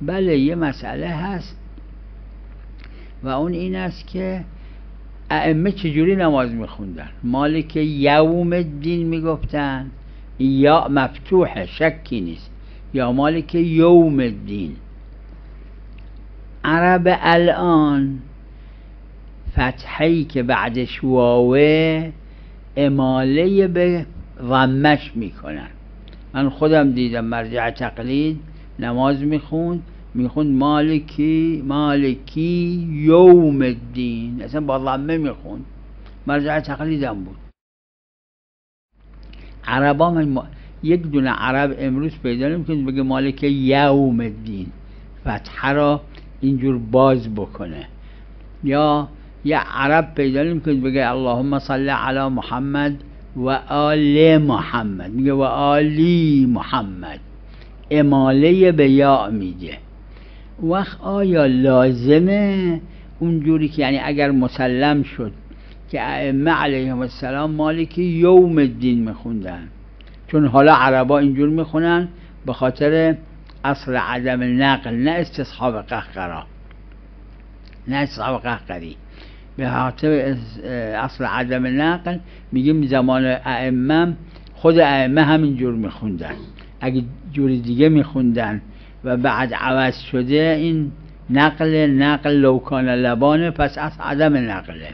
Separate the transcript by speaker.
Speaker 1: بله یه مسئله هست و اون این است که ائمه چجوری نماز میخوندن. مالک یوم الدین میگفتن، یا مفتوحه شکی نیست، یا مالک یوم الدین. عرب الان فتحه‌ای که بعدش واوه اماله به ضمش میکنن. من خودم دیدم مرجع تقلید نماز میخوند مالکی یوم الدین، اصلا با ضمه میخوند، مرجع تقلیدم بود. عربا من یک دونه عرب امروز پیدا نمی‌کنید بگه مالک یوم الدین، فتحه را اینجور باز بکنه. یا یه عرب پیدا نمی‌کنید بگه اللهم صل علی محمد و آل محمد، میگه و آلی محمد، اماله به یا میده. وقت آیا لازمه اونجوری که یعنی اگر مسلم شد که ائمه علیهم السلام مالک یوم الدین میخوندن، چون حالا عربا اینجور میخونن به خاطر اصل عدم نقل، نه استصحاب قهقرا، نه استصحاب قهقری، به خاطر اصل عدم نقل میگیم زمان ائمه خود ائمه همینجور میخوندن. اگه جوری دیگه میخوندن و بعد عوض شده این نقل لوکان لبانه، پس از عدم نقله.